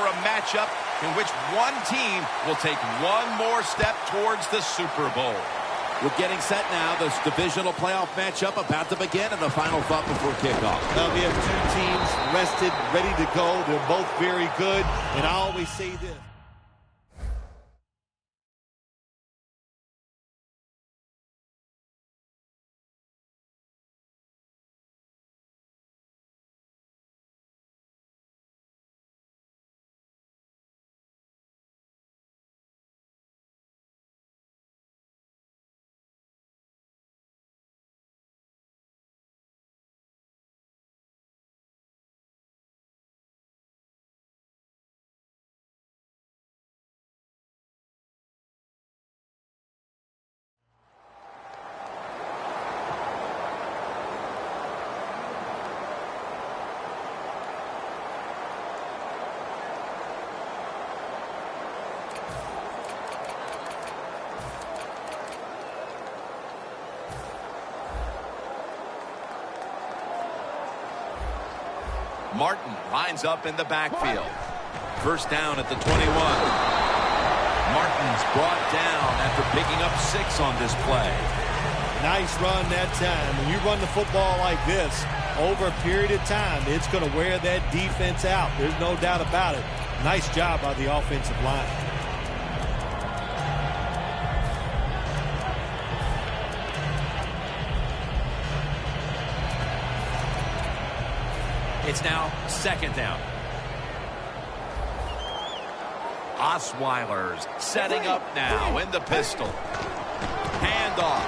for a matchup in which one team will take one more step towards the Super Bowl. We're getting set now. This divisional playoff matchup about to begin, and the final thought before kickoff. Well, we have two teams rested, ready to go. They're both very good, and I always say this. Martin lines up in the backfield. First down at the 21. Martin's brought down after picking up 6 on this play. Nice run that time. When you run the football like this, over a period of time, it's going to wear that defense out. There's no doubt about it. Nice job by the offensive line. It's now second down. Osweiler's setting up now in the pistol. Handoff.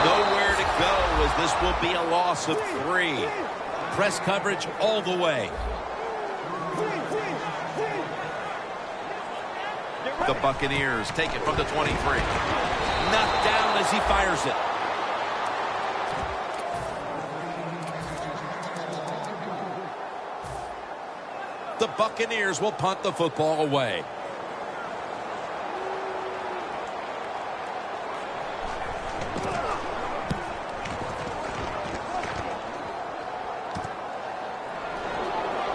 Nowhere to go as this will be a loss of 3. Press coverage all the way. The Buccaneers take it from the 23. Knocked down as he fires it. The Buccaneers will punt the football away.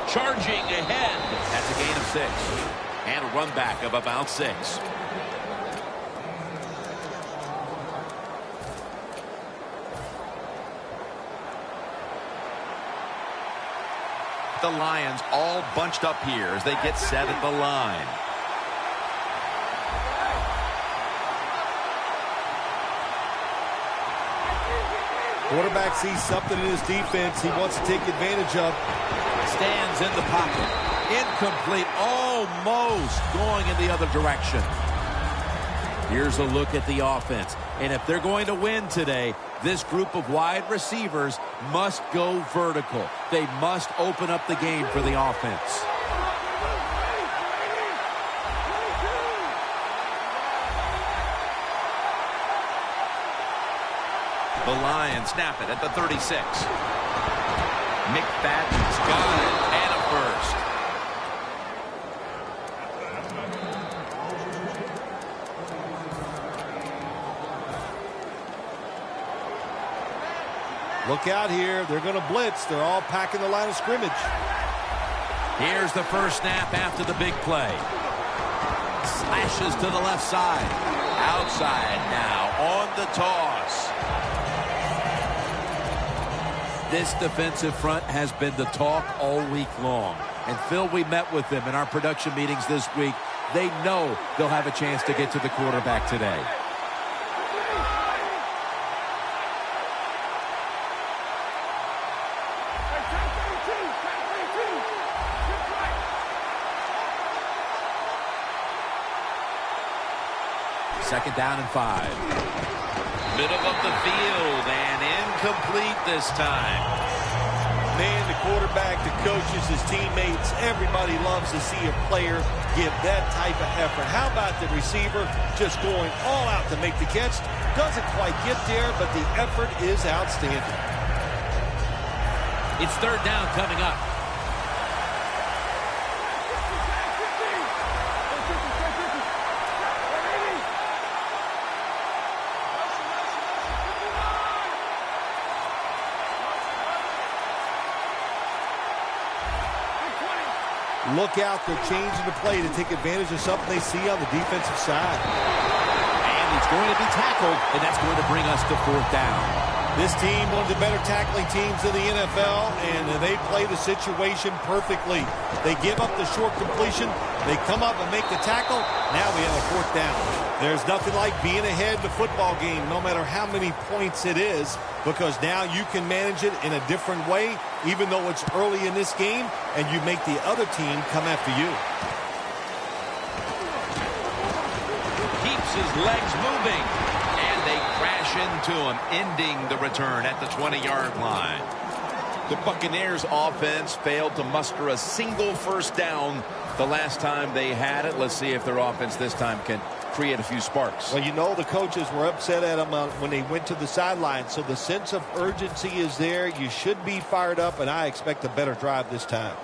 Charging ahead. That's a gain of 6. And a run back of about 6. The Lions all bunched up here as they get set at the line. Quarterback sees something in his defense he wants to take advantage of. Stands in the pocket. Incomplete. Almost going in the other direction. Here's a look at the offense. And if they're going to win today, this group of wide receivers must go vertical. They must open up the game for the offense. The Lions snap it at the 36. McFadden's got it, and a first. Look out here. They're going to blitz. They're all packing the line of scrimmage. Here's the first snap after the big play. Slashes to the left side. Outside now on the toss. This defensive front has been the talk all week long. And Phil, we met with them in our production meetings this week. They know they'll have a chance to get to the quarterback today. Second down and 5. Middle of the field and incomplete this time. Man, the quarterback, the coaches, his teammates, everybody loves to see a player give that type of effort. How about the receiver just going all out to make the catch? Doesn't quite get there, but the effort is outstanding. It's third down coming up. look out. They're changing the play to take advantage of something they see on the defensive side. And he's going to be tackled, and that's going to bring us to 4th down. This team, one of the better tackling teams in the NFL, and they play the situation perfectly. They give up the short completion. They come up and make the tackle. Now we have a 4th down. There's nothing like being ahead in the football game, no matter how many points it is, because now you can manage it in a different way, even though it's early in this game, and you make the other team come after you. Keeps his legs moving. They crash into him, ending the return at the 20-yard line. The Buccaneers offense failed to muster a single 1st down the last time they had it. Let's see if their offense this time can create a few sparks. Well, you know the coaches were upset at them when they went to the sideline, so the sense of urgency is there. You should be fired up, and I expect a better drive this time.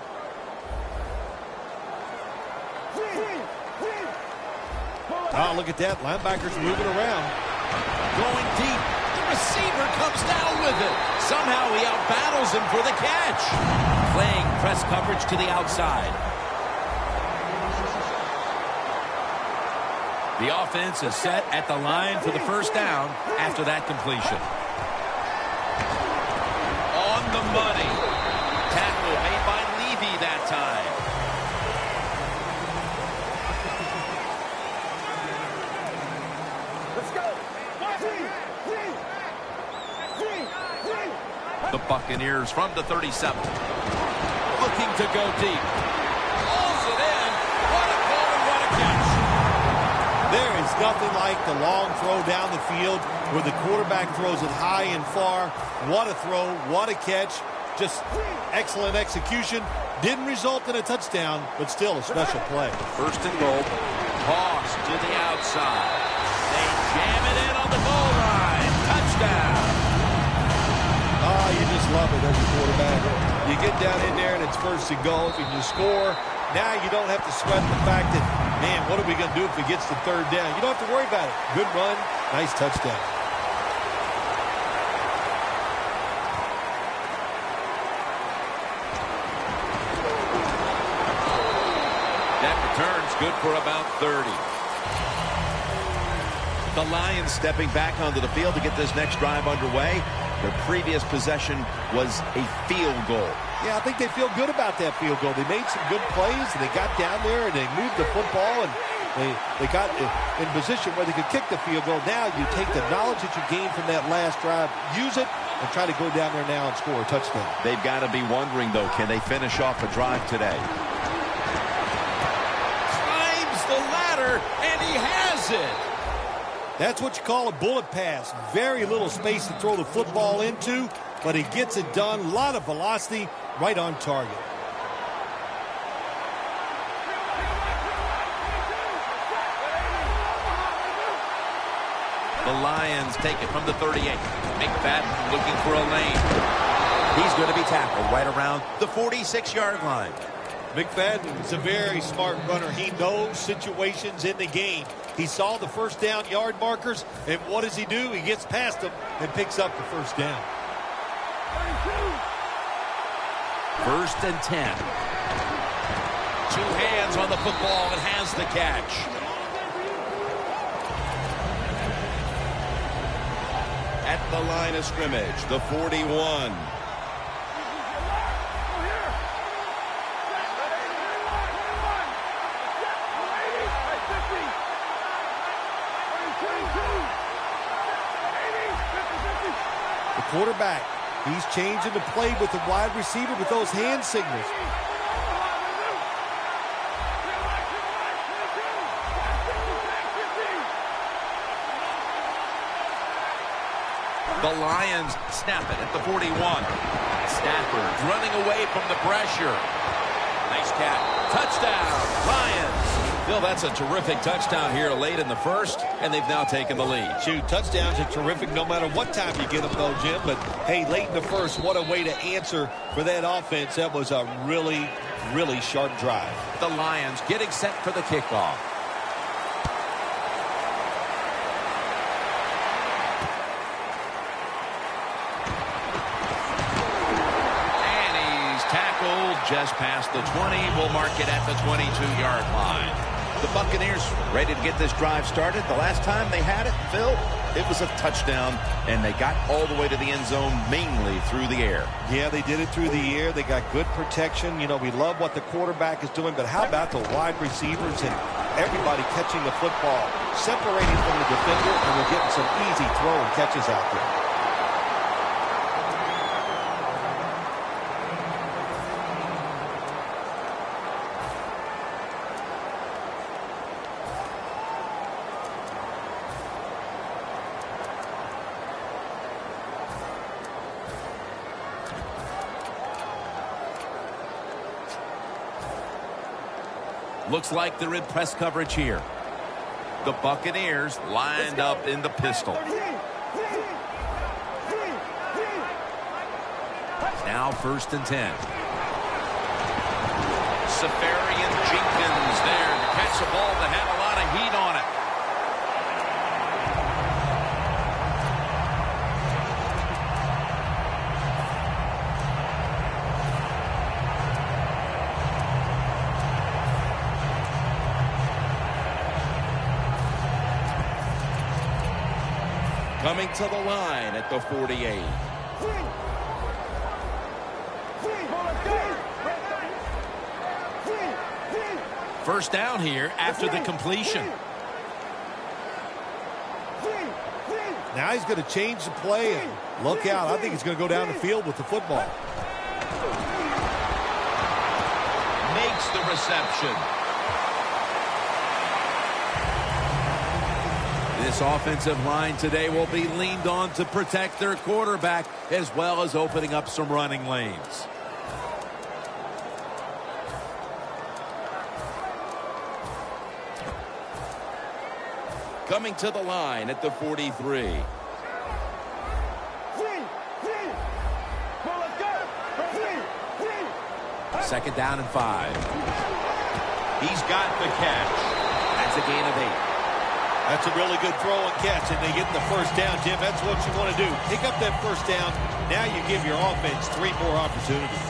Oh, look at that. Linebackers moving around. Going deep. The receiver comes down with it. Somehow he outbattles him for the catch. Playing press coverage to the outside. The offense is set at the line for the 1st down after that completion. On the money. Tackle made by Levy that time. The Buccaneers from the 37. Looking to go deep. Pulls it in. What a goal and what a catch. There is nothing like the long throw down the field where the quarterback throws it high and far. What a throw. What a catch. Just excellent execution. Didn't result in a touchdown, but still a special play. 1st and goal. Toss to the outside. They jam it in on the goal line. Touchdown. Oh, you just love it as a quarterback. You get down in there and it's 1st and goal and you score. Now you don't have to sweat the fact that, man, what are we going to do if it gets to 3rd down? You don't have to worry about it. Good run, nice touchdown. That return's good for about 30. The Lions stepping back onto the field to get this next drive underway. Their previous possession was a field goal. Yeah, I think they feel good about that field goal. They made some good plays, and they got down there, and they moved the football, and they got in position where they could kick the field goal. Now you take the knowledge that you gained from that last drive, use it, and try to go down there now and score a touchdown. They've got to be wondering, though, can they finish off a drive today? Climbs the ladder, and he has it. That's what you call a bullet pass. Very little space to throw the football into, but he gets it done. A lot of velocity, right on target. The Lions take it from the 38. McFadden looking for a lane. He's going to be tackled right around the 46-yard line. McFadden is a very smart runner. He knows situations in the game. He saw the 1st down yard markers, and what does he do? He gets past them and picks up the 1st down. 1st and 10. 2 hands on the football and has the catch. At the line of scrimmage, the 41. Quarterback, he's changing the play with the wide receiver with those hand signals. The Lions snap it at the 41. Stafford running away from the pressure. Nice catch. Touchdown, Lions. Bill, that's a terrific touchdown here late in the 1st, and they've now taken the lead. Shoot, touchdowns are terrific no matter what time you get them, though, Jim. But, hey, late in the 1st, what a way to answer for that offense. That was a really, really sharp drive. The Lions getting set for the kickoff. just past the 20. We'll mark it at the 22-yard line. The Buccaneers ready to get this drive started. The last time they had it, Phil, it was a touchdown, and they got all the way to the end zone mainly through the air. Yeah, they did it through the air. They got good protection. You know, we love what the quarterback is doing, but how about the wide receivers and everybody catching the football, separating from the defender, and we're getting some easy throw and catches out there. Looks like they're in press coverage here. The Buccaneers lined up in the pistol. Now 1st and 10. Safarian Jenkins there to catch the ball that had a lot of heat on it. Coming to the line at the 48. First down here after the completion. Now he's going to change the play, and look out. I think he's going to go down the field with the football. Makes the reception. This offensive line today will be leaned on to protect their quarterback as well as opening up some running lanes. Coming to the line at the 43. Second down and 5. He's got the catch. That's a gain of 8. That's a really good throw and catch, and they get the first down, Jim. That's what you want to do. Pick up that first down. Now you give your offense 3 more opportunities.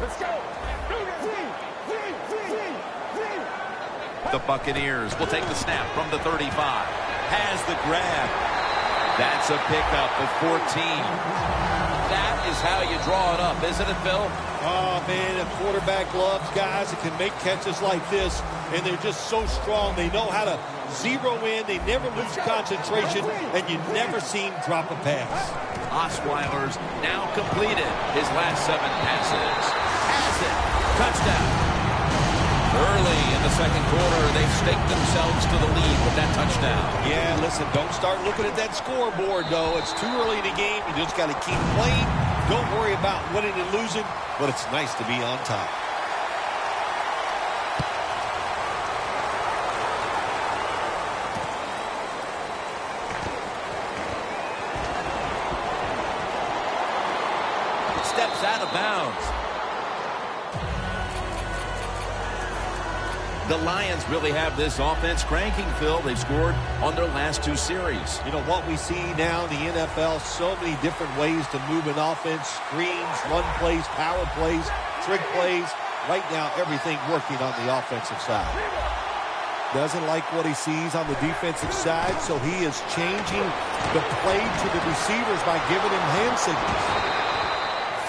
Let's go. The Buccaneers will take the snap from the 35. Has the grab. That's a pickup of 14. That is how you draw it up, isn't it, Phil? Oh, man, a quarterback loves guys that can make catches like this, and they're just so strong. They know how to zero in. They never lose concentration, and you never see him drop a pass. Osweiler's now completed his last 7 passes. Has it. Touchdown. Early in the second quarter, they've staked themselves to the lead with that touchdown. Yeah, listen, don't start looking at that scoreboard, though. It's too early in the game. You just got to keep playing. Don't worry about winning and losing, but it's nice to be on top. Steps out of bounds. The Lions really have this offense cranking, Phil. They've scored on their last 2 series. You know, what we see now in the NFL, so many different ways to move an offense. Screens, run plays, power plays, trick plays. Right now, everything working on the offensive side. Doesn't like what he sees on the defensive side, so he is changing the play to the receivers by giving him hand signals.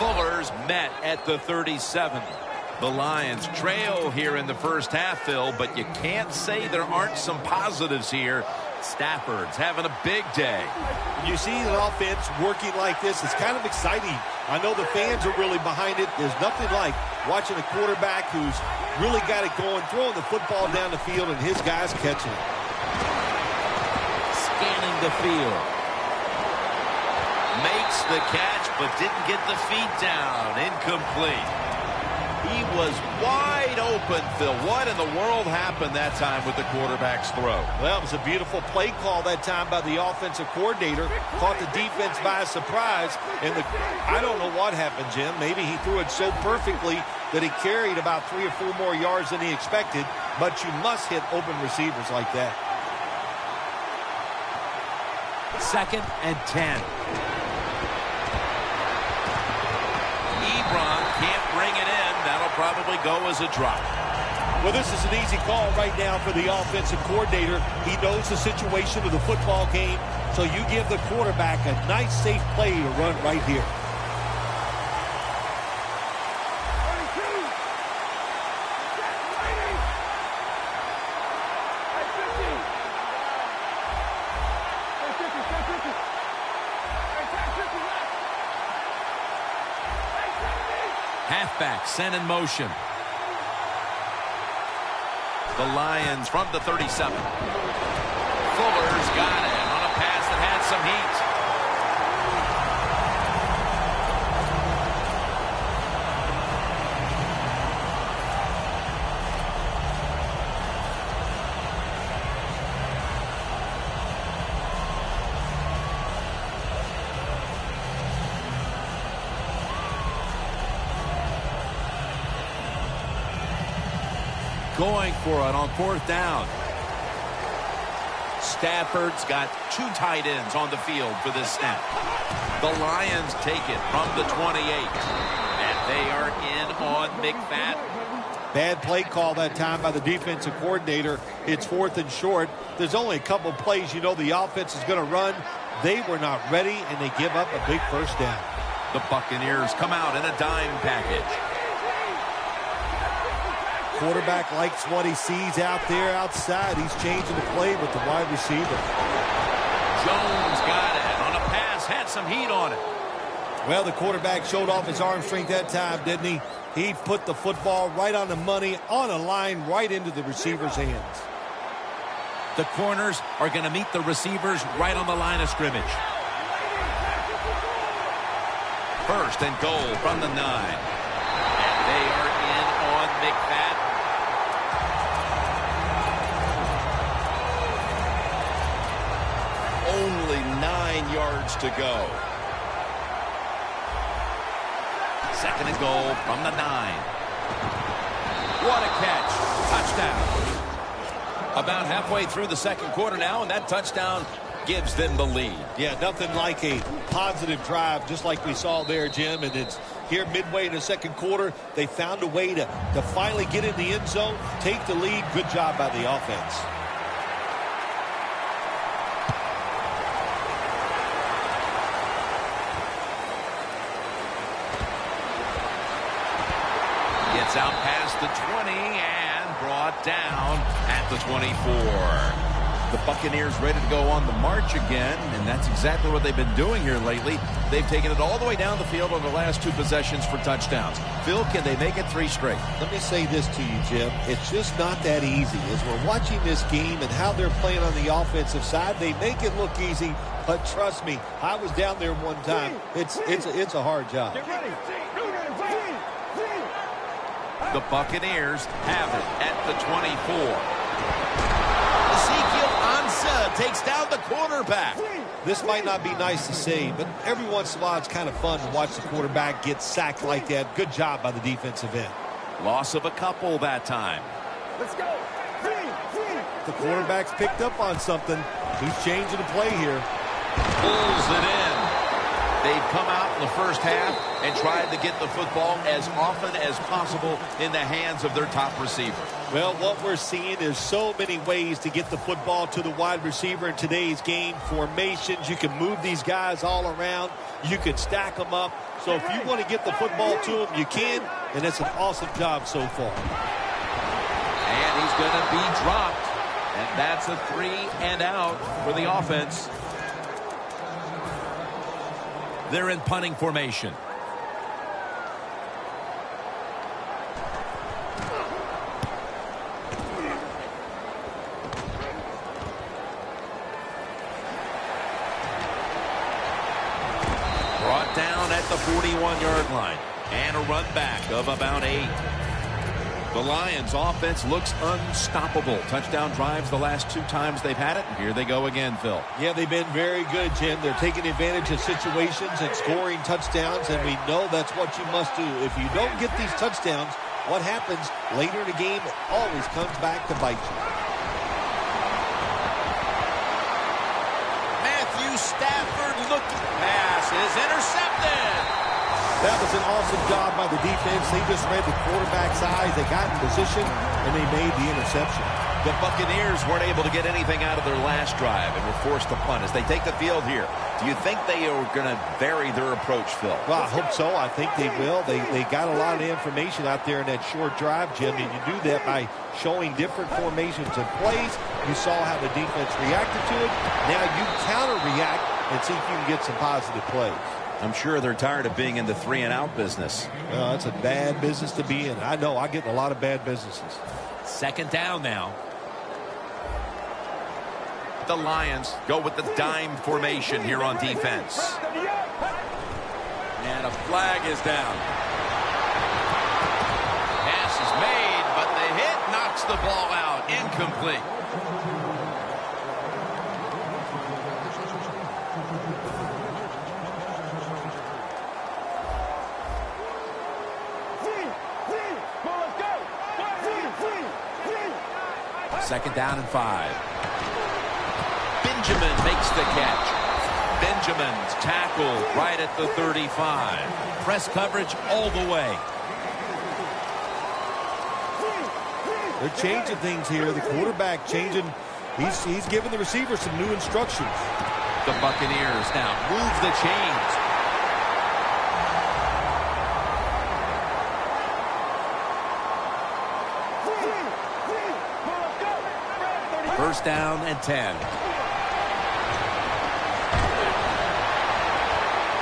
Fuller's met at the 37. The Lions trail here in the first half, Phil, but you can't say there aren't some positives here. Stafford's having a big day. When you see an offense working like this, it's kind of exciting. I know the fans are really behind it. There's nothing like watching a quarterback who's really got it going, throwing the football down the field, and his guys catching it. Scanning the field. Makes the catch, but didn't get the feet down. Incomplete. He was wide open, Phil. What in the world happened that time with the quarterback's throw? Well, it was a beautiful play call that time by the offensive coordinator. Caught the defense by surprise. And I don't know what happened, Jim. Maybe he threw it so perfectly that he carried about 3 or 4 more yards than he expected. But you must hit open receivers like that. 2nd and 10. Ebron can't bring it in. That'll probably go as a drop. Well, this is an easy call right now for the offensive coordinator. He knows the situation of the football game, so you give the quarterback a nice, safe play to run right here. Halfback sent in motion. The Lions from the 37. Fuller's got it on a pass that had some heat. Going for it on 4th down. Stafford's got 2 tight ends on the field for this snap. The Lions take it from the 28. And they are in on McFadden. Bad play call that time by the defensive coordinator. It's 4th and short. There's only a couple plays you know the offense is going to run. They were not ready, and they give up a big first down. The Buccaneers come out in a dime package. Quarterback likes what he sees out there outside. He's changing the play with the wide receiver. Jones got it on a pass, had some heat on it. Well, the quarterback showed off his arm strength that time, didn't he? He put the football right on the money, on a line, right into the receiver's hands. The corners are going to meet the receivers right on the line of scrimmage. 1st and goal from the 9. And they are in on McFadden. Only 9 yards to go. 2nd and goal from the 9. What a catch. Touchdown. About halfway through the 2nd quarter now, and that touchdown gives them the lead. Yeah, nothing like a positive drive, just like we saw there, Jim. And it's here midway in the 2nd quarter. They found a way to finally get in the end zone, take the lead. Good job by the offense. Gets out past the 20 and brought down at the 24. The Buccaneers ready to go on the march again, and that's exactly what they've been doing here lately. They've taken it all the way down the field on the last 2 possessions for touchdowns. Phil, can they make it 3 straight? Let me say this to you, Jim. It's just not that easy. As we're watching this game and how they're playing on the offensive side, they make it look easy, but trust me, I was down there one time. It's a hard job. Get ready. The Buccaneers have it at the 24. Ezekiel Ansah takes down the quarterback. This might not be nice to say, but every once in a while it's kind of fun to watch the quarterback get sacked like that. Good job by the defensive end. Loss of a couple that time. Let's go. The quarterback's picked up on something. He's changing the play here. Pulls it in. They've come out in the first half and tried to get the football as often as possible in the hands of their top receiver. Well, what we're seeing is so many ways to get the football to the wide receiver in today's game. Formations, you can move these guys all around. You can stack them up. So if you want to get the football to them, you can, and it's an awesome job so far. And he's going to be dropped. And that's a 3 and out for the offense. They're in punting formation. Brought down at the 41-yard line. And a run back of about 8. The Lions offense looks unstoppable. Touchdown drives the last 2 times they've had it. And here they go again, Phil. Yeah, they've been very good, Jim. They're taking advantage of situations and scoring touchdowns, and we know that's what you must do. If you don't get these touchdowns, what happens later in the game, it always comes back to bite you. Matthew That was an awesome job by the defense. They just read the quarterback's eyes. They got in position, and they made the interception. The Buccaneers weren't able to get anything out of their last drive and were forced to punt. As they take the field here, do you think they are going to vary their approach, Phil? Well, I hope so. I think they will. They got a lot of information out there in that short drive, Jim, and you do that by showing different formations and plays. You saw how the defense reacted to it. Now you counter-react and see if you can get some positive plays. I'm sure they're tired of being in the 3-and-out business. Well, that's a bad business to be in. I know. I get in a lot of bad businesses. Second down now. The Lions go with the dime formation here on defense. And a flag is down. Pass is made, but the hit knocks the ball out. Incomplete. Second down and 5. Benjamin makes the catch. Benjamin's tackled right at the 35. Press coverage all the way. They're changing things here. The quarterback changing. He's giving the receiver some new instructions. The Buccaneers now move the chains. First down and 10.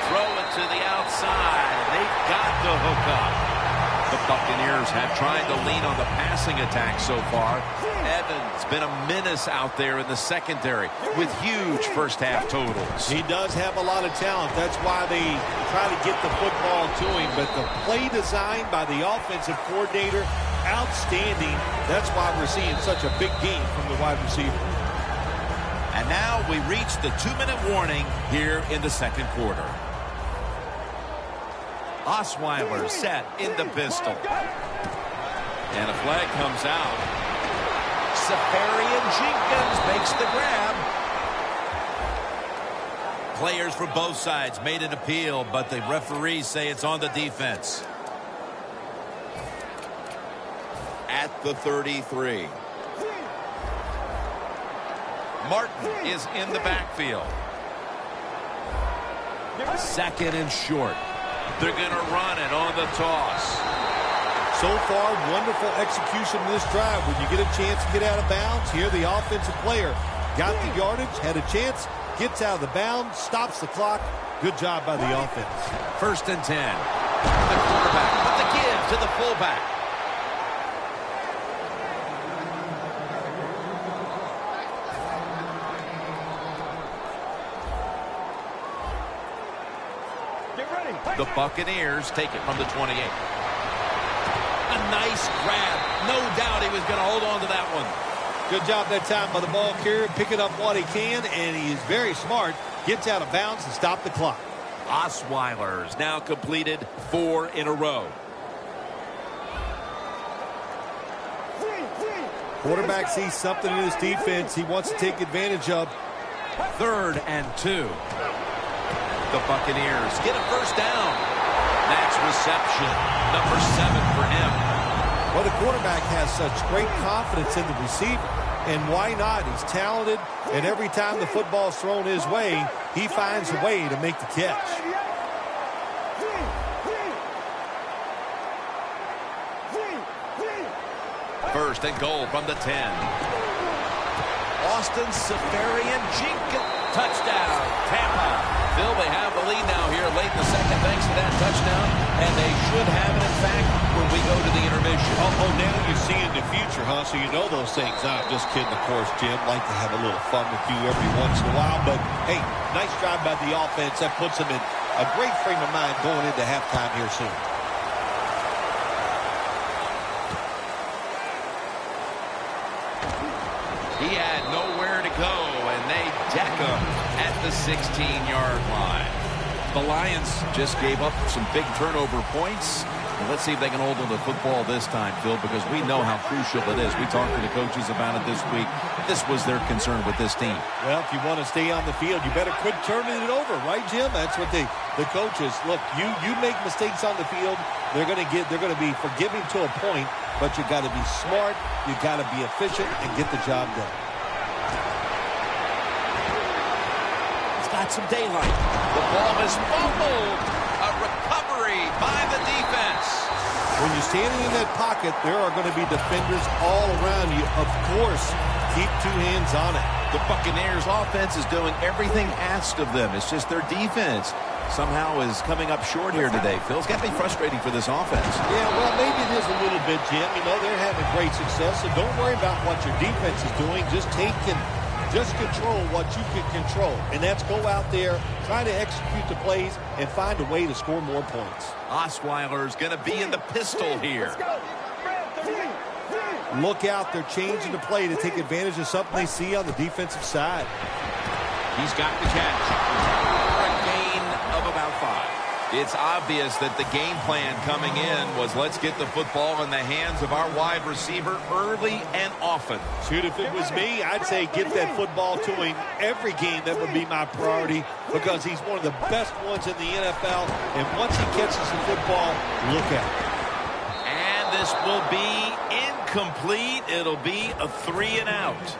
Throw it to the outside. They've got the hook up. The Buccaneers have tried to lean on the passing attack so far. Evans been a menace out there in the secondary with huge first-half totals. He does have a lot of talent. That's why they try to get the football to him. But the play design by the offensive coordinator, outstanding. That's why we're seeing such a big game from the wide receiver. And now we reach the 2-minute warning here in the second quarter. Osweiler set in the pistol. And a flag comes out. Safarian Jenkins makes the grab. Players for both sides made an appeal, but the referees say it's on the defense. At the 33. Martin is in the backfield. Second and short. They're going to run it on the toss. So far, wonderful execution in this drive. When you get a chance to get out of bounds, here the offensive player got the yardage, had a chance, gets out of the bounds, stops the clock. Good job by the offense. First and 10. The quarterback with the give to the fullback. The Buccaneers take it from the 28. A nice grab. No doubt he was going to hold on to that one. Good job that time by the ball carrier, picking up what he can, and he's very smart. Gets out of bounds and stop the clock. Osweiler's now completed 4 in a row. Quarterback sees something in his defense he wants to take advantage of. Third and 2. The Buccaneers get a first down. That's reception number 7 for him. Well, the quarterback has such great confidence in the receiver. And why not? He's talented, and every time the football's thrown his way, he finds a way to make the catch. First and goal from the 10. Austin Safarian Jenkins. Touchdown, Tampa. Phil, they have the lead now here late in the second thanks to that touchdown, and they should have it, in fact, when we go to the intermission. Oh, now you see in the future, huh? So you know those things. I'm just kidding, of course, Jim. Like to have a little fun with you every once in a while. But, hey, nice drive by the offense. That puts them in a great frame of mind going into halftime here soon. He had nowhere to go, and they deck him at the 16-yard line. The Lions just gave up some big turnover points. Well, let's see if they can hold on to the football this time, Phil, because we know how crucial it is. We talked to the coaches about it this week. This was their concern with this team. Well, if you want to stay on the field, you better quit turning it over, right, Jim? That's what the coaches look. You make mistakes on the field, they're going to be forgiving to a point, but you got to be smart, you got to be efficient, and get the job done. He's got some daylight. The ball is fumbled. A recovery by the defense. When you're standing in that pocket, there are going to be defenders all around you. Of course, keep two hands on it. The Buccaneers offense is doing everything asked of them. It's just their defense somehow is coming up short here today. Phil, it's got to be frustrating for this offense. Yeah, well, maybe it is a little bit, Jim. You know, they're having great success, so don't worry about what your defense is doing. Just control what you can control, and that's go out there, try to execute the plays, and find a way to score more points. Osweiler's going to be in the pistol here. Look out, they're changing the play to take advantage of something they see on the defensive side. He's got the catch for a gain of about 5. It's obvious that the game plan coming in was let's get the football in the hands of our wide receiver early and often. Shoot, if it was me, I'd say get that football to him every game. That would be my priority because he's one of the best ones in the NFL. And once he catches the football, look out. And this will be incomplete. It'll be a 3 and out.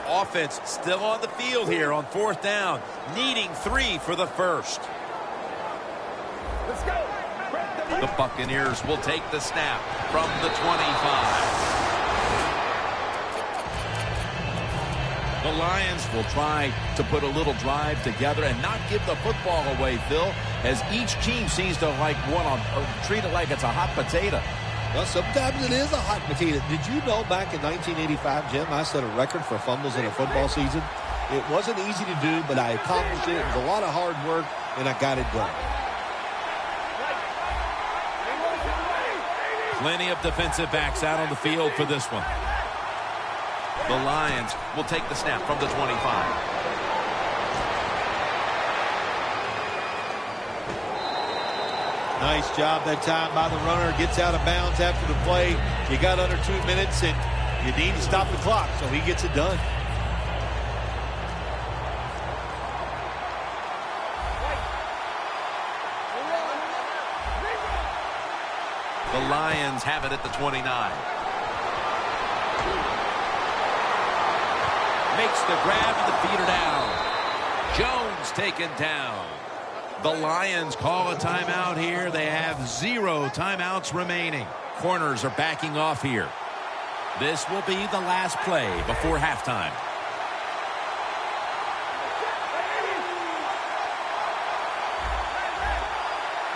Offense still on the field here on 4th down, needing 3 for the first. Let's go. The Buccaneers will take the snap from the 25. The Lions will try to put a little drive together and not give the football away, Phil, as each team seems to treat it like it's a hot potato. Well, sometimes it is a hot potato. Did you know back in 1985, Jim, I set a record for fumbles in a football season? It wasn't easy to do, but I accomplished it. It was a lot of hard work, and I got it done. Plenty of defensive backs out on the field for this one. The Lions will take the snap from the 25. Nice job that time by the runner. Gets out of bounds after the play. You got under 2 minutes, and you need to stop the clock, so he gets it done. The Lions have it at the 29. Makes the grab, and the feet are down. Jones taken down. The Lions call a timeout here. They have 0 timeouts remaining. Corners are backing off here. This will be the last play before halftime.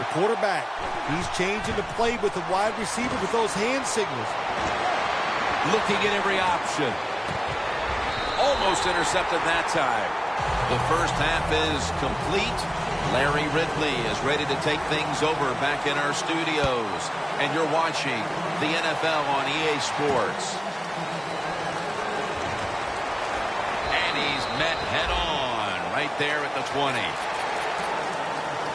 The quarterback, he's changing the play with the wide receiver with those hand signals. Looking at every option. Almost intercepted that time. The first half is complete. Larry Ridley is ready to take things over back in our studios. And you're watching the NFL on EA Sports. And he's met head on right there at the 20.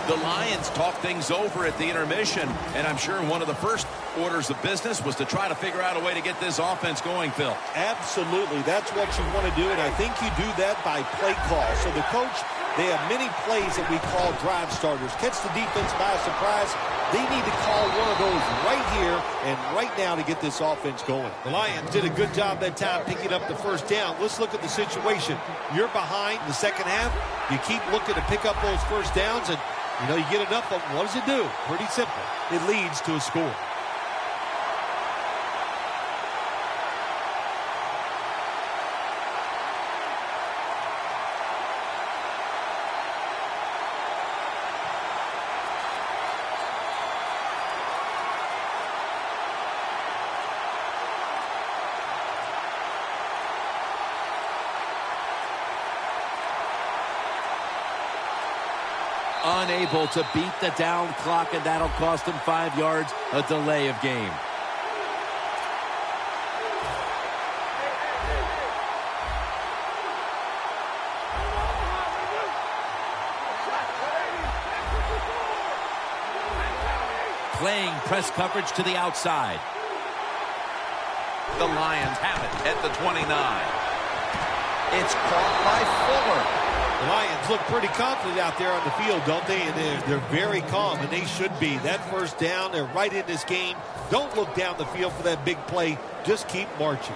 The Lions talk things over at the intermission, and I'm sure one of the first orders of business was to try to figure out a way to get this offense going, Phil. Absolutely. That's what you want to do, and I think you do that by play call. So the coach, they have many plays that we call drive starters. Catch the defense by surprise. They need to call one of those right here and right now to get this offense going. The Lions did a good job that time picking up the first down. Let's look at the situation. You're behind the second half. You keep looking to pick up those first downs, and you know, you get enough of them. What does it do? Pretty simple. It leads to a score. Unable to beat the down clock, and that'll cost him 5 yards, a delay of game. playing press coverage to the outside. The Lions have it at the 29. It's caught by Fuller. The Lions look pretty confident out there on the field, don't they? And they're very calm, and they should be. That first down, they're right in this game. Don't look down the field for that big play. Just keep marching.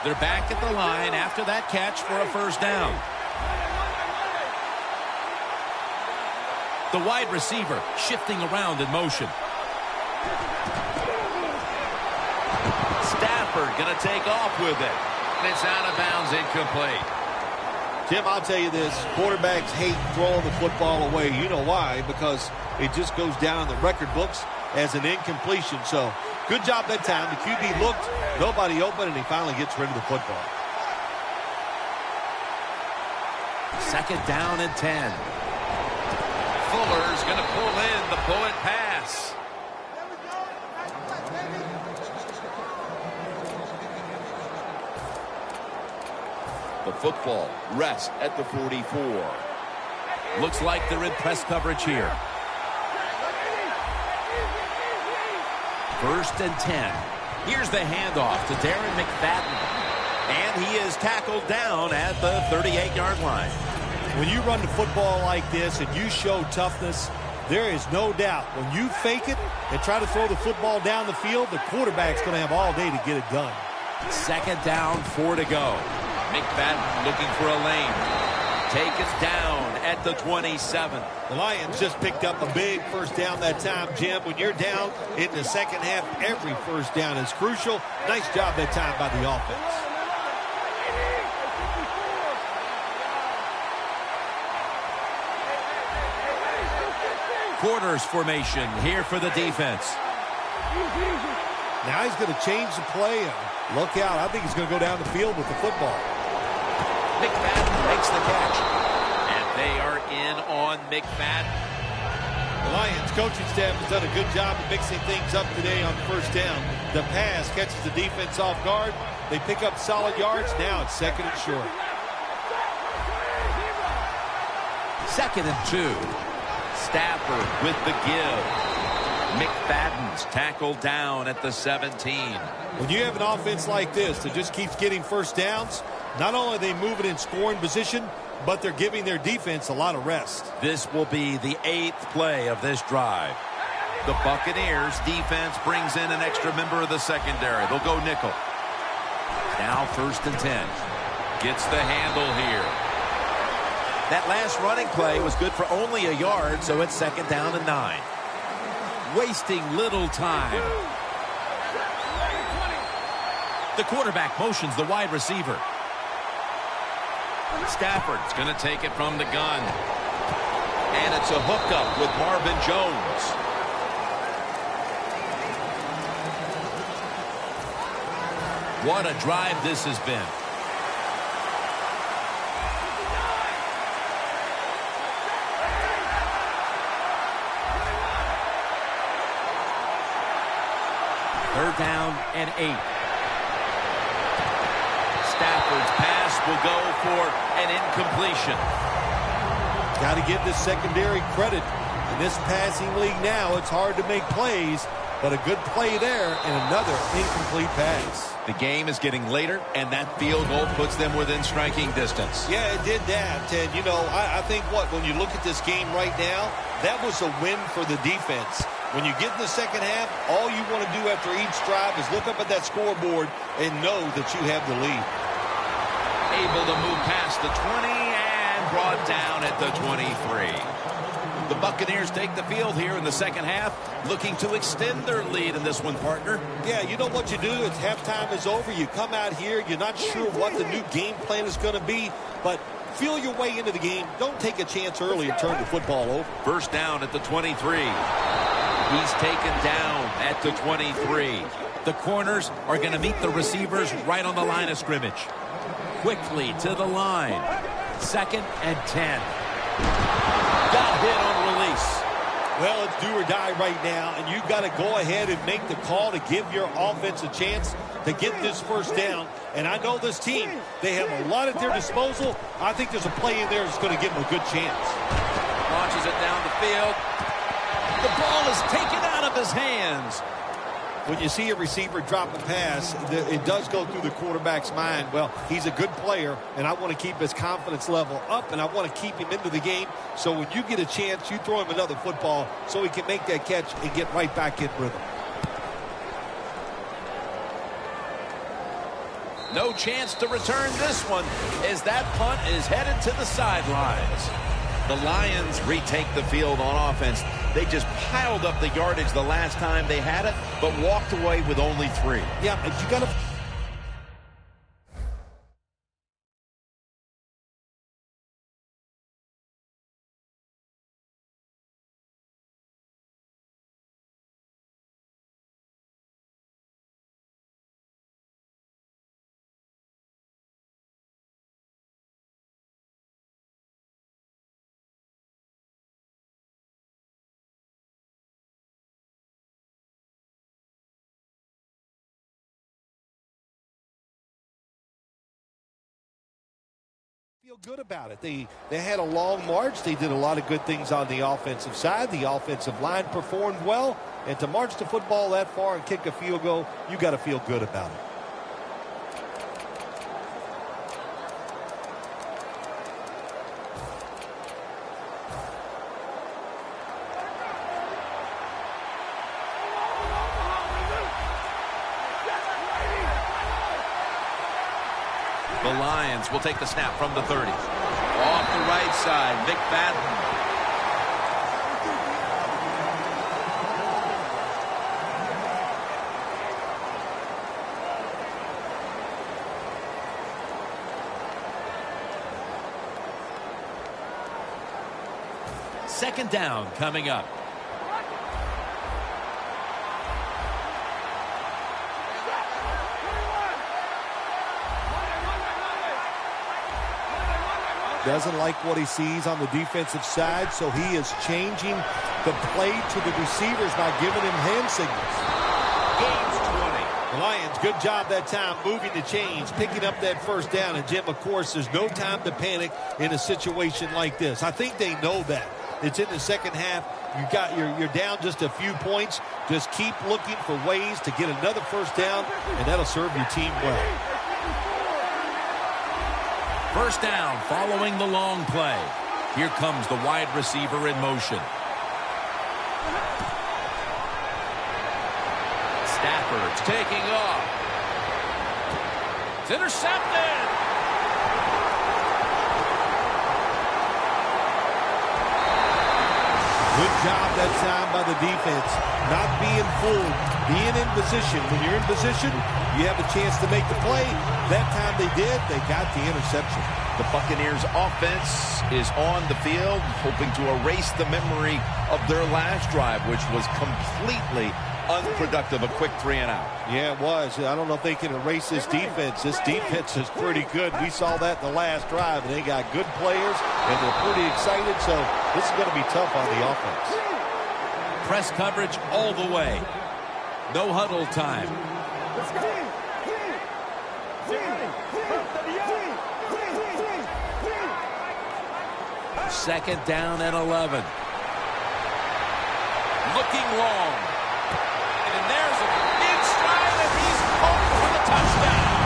They're back at the line after that catch for a first down. The wide receiver shifting around in motion. Stafford going to take off with it. It's out of bounds, incomplete. Jim, I'll tell you this. Quarterbacks hate throwing the football away. You know why? Because it just goes down in the record books as an incompletion. So, good job that time. The QB looked, nobody open, and he finally gets rid of the football. Second down and 10. Fuller's going to pull in the bullet pass. The football rests at the 44. Looks like they're in press coverage here. First and 10. Here's the handoff to Darren McFadden. And he is tackled down at the 38-yard line. When you run the football like this and you show toughness, there is no doubt when you fake it and try to throw the football down the field, the quarterback's going to have all day to get it done. Second down, 4 to go. McFadden looking for a lane. Taken down at the 27. The Lions just picked up a big first down that time, Jim. When you're down in the second half, every first down is crucial. Nice job that time by the offense. Quarters formation here for the defense. Now he's going to change the play. Look out. I think he's going to go down the field with the football. McFadden makes the catch. And they are in on McFadden. The Lions coaching staff has done a good job of mixing things up today on first down. The pass catches the defense off guard. They pick up solid yards. Now it's second and short. Second and 2. Stafford with the give. McFadden's tackled down at the 17. When you have an offense like this that just keeps getting first downs, not only are they moving in scoring position, but they're giving their defense a lot of rest. This will be the 8th play of this drive. The Buccaneers defense brings in an extra member of the secondary. They'll go nickel. Now first and 10. Gets the handle here. That last running play was good for only a yard, so it's second down and 9. Wasting little time. The quarterback motions the wide receiver. Stafford's going to take it from the gun. And it's a hookup with Marvin Jones. What a drive this has been. Third down and 8. Stafford's pass will go for an incompletion. Got to give this secondary credit. In this passing league now, it's hard to make plays, but a good play there and another incomplete pass. The game is getting later, and that field goal puts them within striking distance. Yeah, it did that. And, you know, I think when you look at this game right now, that was a win for the defense. When you get in the second half, all you want to do after each drive is look up at that scoreboard and know that you have the lead. Able to move past the 20 and brought down at the 23. The Buccaneers take the field here in the second half, looking to extend their lead in this one, partner. Yeah, you know what you do? It's halftime is over. You come out here. You're not sure what the new game plan is going to be, but feel your way into the game. Don't take a chance early and turn the football over. First down at the 23. He's taken down at the 23. The corners are going to meet the receivers right on the line of scrimmage. Quickly to the line. Second and 10. Got hit on release. Well, it's do or die right now, and you've got to go ahead and make the call to give your offense a chance to get this first down. And I know this team, they have a lot at their disposal. I think there's a play in there that's going to give them a good chance. Launches it down the field. The ball is taken out of his hands. When you see a receiver drop a pass, it does go through the quarterback's mind. Well, he's a good player, and I want to keep his confidence level up, and I want to keep him into the game. So when you get a chance, you throw him another football so he can make that catch and get right back in rhythm. No chance to return this one as that punt is headed to the sidelines. The Lions retake the field on offense. They just piled up the yardage the last time they had it, but walked away with only 3. Yeah, but you got to... feel good about it. They had a long march. They did a lot of good things on the offensive side. The offensive line performed well. And to march the football that far and kick a field goal, you got to feel good about it. The Lions will take the snap from the 30. Off the right side, McFadden. Second down coming up. Doesn't like what he sees on the defensive side, so he is changing the play to the receivers by giving him hand signals. Gains 20. The Lions, good job that time moving the chains, picking up that first down. And, Jim, of course, there's no time to panic in a situation like this. I think they know that. It's in the second half. You're down just a few points. Just keep looking for ways to get another first down, and that'll serve your team well. First down following the long play. Here comes the wide receiver in motion. Stafford's taking off. It's intercepted. Good job that time by the defense. Not being fooled. Being in position. When you're in position, you have a chance to make the play. That time they did. They got the interception. The Buccaneers offense is on the field, hoping to erase the memory of their last drive, which was completely unproductive. A quick 3 and out. Yeah, it was. I don't know if they can erase this defense. This defense is pretty good. We saw that in the last drive, and they got good players, and they're pretty excited, so this is going to be tough on the offense. Press coverage all the way. No huddle time. Let's go. Second down and 11. Looking long. And there's a big stride, and he's home for the touchdown.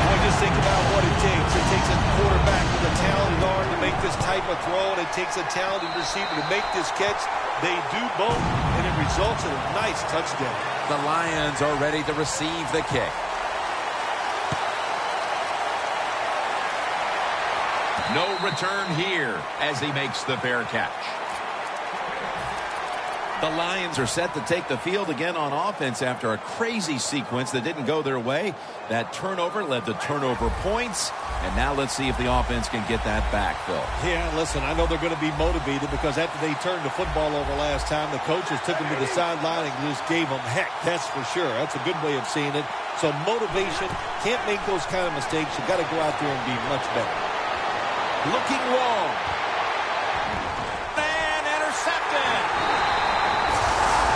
Boy, just think about what it takes. It takes a quarterback with a talented arm to make this type of throw, and it takes a talented receiver to make this catch. They do both, and it results in a nice touchdown. The Lions are ready to receive the kick. No return here as he makes the fair catch. The Lions are set to take the field again on offense after a crazy sequence that didn't go their way. That turnover led to turnover points. And now let's see if the offense can get that back, Phil. Yeah, listen, I know they're going to be motivated because after they turned the football over last time, the coaches took them to the sideline and just gave them heck. That's for sure. That's a good way of seeing it. So motivation, can't make those kind of mistakes. You got to go out there and be much better. Looking long. And intercepted.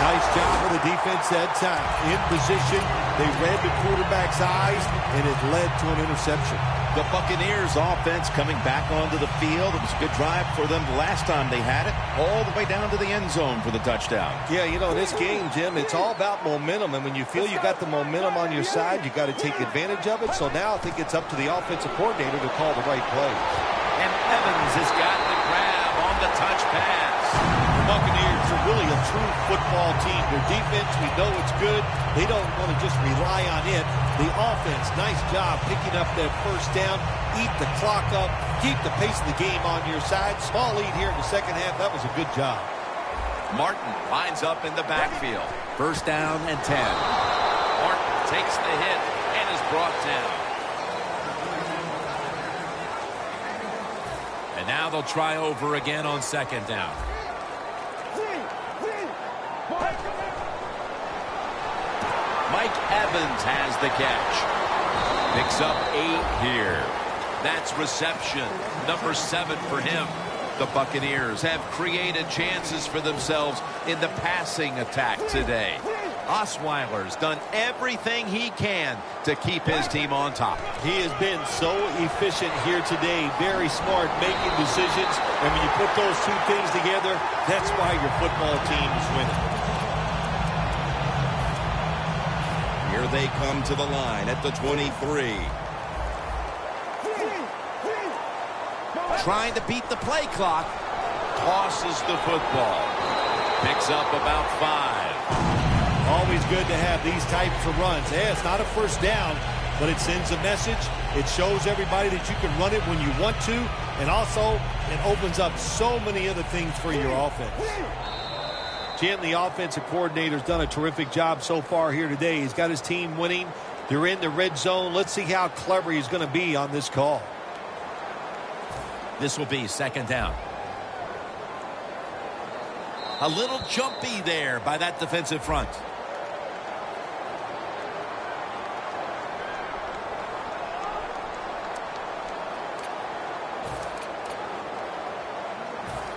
Nice job of the defense that time. In position, they read the quarterback's eyes, and it led to an interception. The Buccaneers offense coming back onto the field. It was a good drive for them the last time they had it, all the way down to the end zone for the touchdown. Yeah, you know, this game, Jim, it's all about momentum. And when you feel you got the momentum on your side, you got to take advantage of it. So now I think it's up to the offensive coordinator to call the right plays. And Evans has got the grab on the touch pass. The Buccaneers are really a true football team. Their defense, we know it's good. They don't want to just rely on it. The offense, nice job picking up that first down, eat the clock up, keep the pace of the game on your side. Small lead here in the second half. That was a good job. Martin lines up in the backfield. First down and 10. Martin takes the hit and is brought down. And now they'll try over again on second down. Mike Evans has the catch. Picks up 8 here. That's reception number 7 for him. The Buccaneers have created chances for themselves in the passing attack today. Osweiler's done everything he can to keep his team on top. He has been so efficient here today. Very smart making decisions. And when you put those two things together, that's why your football team is winning. Here they come to the line at the 23. Trying to beat the play clock. Tosses the football. Picks up about 5. Always good to have these types of runs. Hey, it's not a first down, but it sends a message. It shows everybody that you can run it when you want to. And also, it opens up so many other things for your offense. Jim, the offensive coordinator's done a terrific job so far here today. He's got his team winning. They're in the red zone. Let's see how clever he's going to be on this call. This will be second down. A little jumpy there by that defensive front.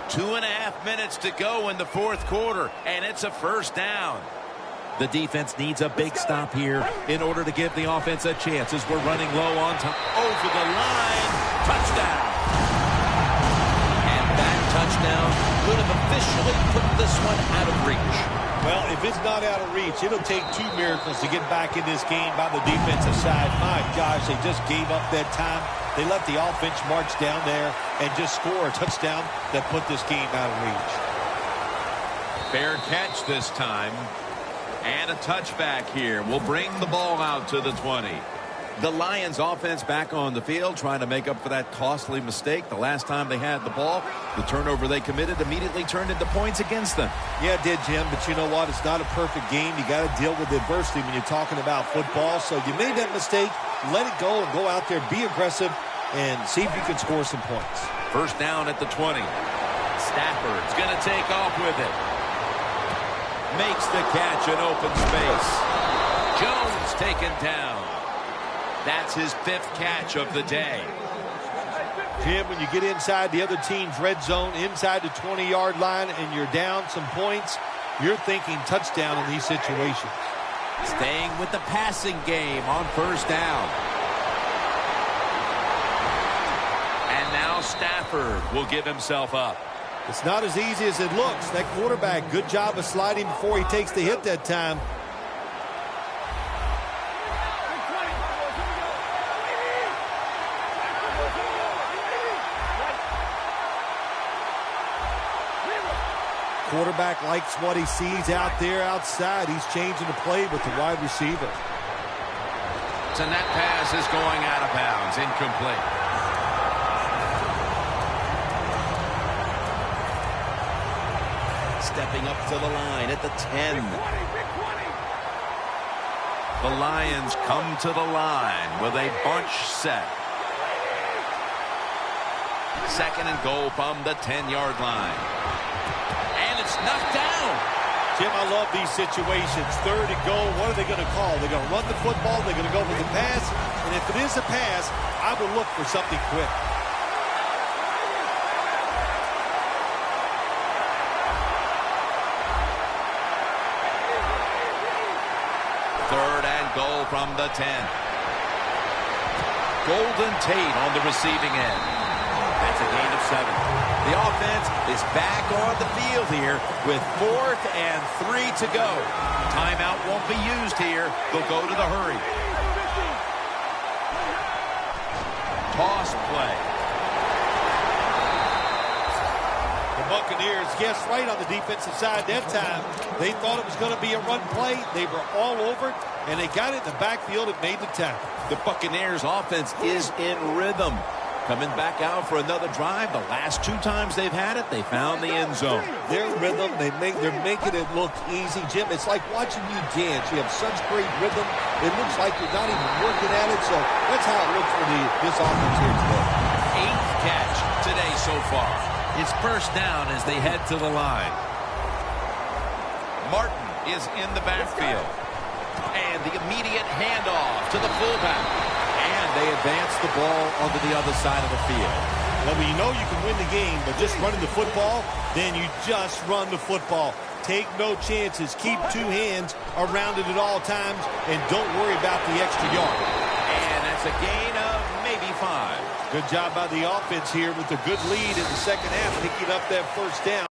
Two and a half minutes to go in the fourth quarter, and it's a first down. The defense needs a big stop here in order to give the offense a chance as we're running low on time. Over the line, touchdown. And that touchdown could have officially put this one out of reach. Well, if it's not out of reach, it'll take 2 miracles to get back in this game by the defensive side. My gosh, they just gave up that time. They let the offense march down there and just score a touchdown that put this game out of reach. Fair catch this time. And a touchback here will bring the ball out to the 20. The Lions offense back on the field trying to make up for that costly mistake the last time they had the ball. The turnover they committed immediately turned into points against them. Yeah, it did, Jim, but you know what? It's not a perfect game. You got to deal with adversity when you're talking about football. So you made that mistake, let it go, and go out there, be aggressive, and see if you can score some points. First down at the 20. Stafford's going to take off with it. Makes the catch in open space. Jones taken down. That's his 5th catch of the day. Jim, when you get inside the other team's red zone, inside the 20-yard line, and you're down some points, you're thinking touchdown in these situations. Staying with the passing game on first down. And now Stafford will give himself up. It's not as easy as it looks. That quarterback, good job of sliding before he takes the hit that time. Quarterback likes what he sees out there outside. He's changing the play with the wide receiver. And that pass is going out of bounds, incomplete. Stepping up to the line at the 10. The Lions come to the line with a bunch set. Second and goal from the 10-yard line. And it's knocked down. Jim, I love these situations. Third and goal, what are they going to call? They're going to run the football, they're going to go for the pass, and if it is a pass, I would look for something quick. Third and goal from the 10. Golden Tate on the receiving end. That's a gain of 7. The offense is back on the field here with 4th and 3 to go. Timeout won't be used here. They'll go to the hurry. Toss play. The Buccaneers guessed right on the defensive side that time. They thought it was going to be a run play. They were all over it, and they got it in the backfield and made the tackle. The Buccaneers offense is in rhythm. Coming back out for another drive. The last 2 times they've had it, they found the end zone. Their rhythm, they're making it look easy, Jim. It's like watching you dance. You have such great rhythm. It looks like you're not even working at it. So that's how it looks for this offense here today. 8th catch today so far. It's first down as they head to the line. Martin is in the backfield. And the immediate handoff to the fullback. And they advance the ball onto the other side of the field. Well, when you know you can win the game, but just running the football, then you just run the football. Take no chances. Keep 2 hands around it at all times, and don't worry about the extra yard. And that's a gain of maybe 5. Good job by the offense here with a good lead in the second half, picking up that first down.